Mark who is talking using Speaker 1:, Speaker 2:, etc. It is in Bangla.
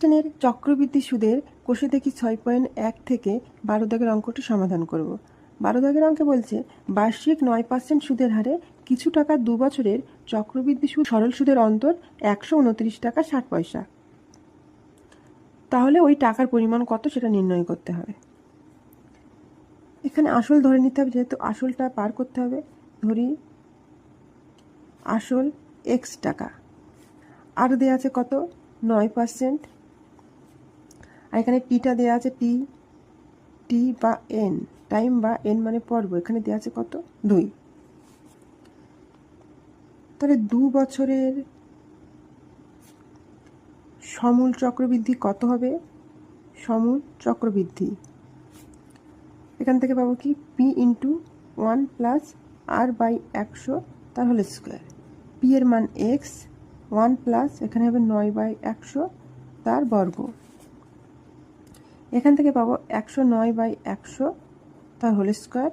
Speaker 1: টেনের চক্রবৃদ্ধি সুদের কষে দেখি 6.1 থেকে 12 দাগের অঙ্কটি সমাধান করব। 12 দাগের অঙ্কে বলছে বার্ষিক 9% সুদের হারে কিছু টাকা 2 বছরের চক্রবৃদ্ধি সুদ সরল সুদের অন্তর 129 টাকা 60 পয়সা। তাহলে ওই টাকার পরিমাণ কত সেটা নির্ণয় করতে হবে। এখানে আসল ধরে নিতে হবে, যেহেতু আসলটা পার করতে হবে। ধরি আসল x টাকা, আর দেওয়া আছে কত 9%, আর এখানে টিটা দেওয়া আছে টি বা এন, টাইম বা এন মানে পর্ব, এখানে দেওয়া আছে কত 2। তাহলে 2 বছরের সমূল চক্রবৃদ্ধি কত হবে? সমূল চক্রবৃদ্ধি এখান থেকে পাবো কি P into 1 plus R by 100 তার হোল স্কোয়ার। পি এর মান এক্স, 1 প্লাস এখানে হবে 9/100 তার বর্গ। এখান থেকে পাবো 109/100 তার হোল স্কোয়ার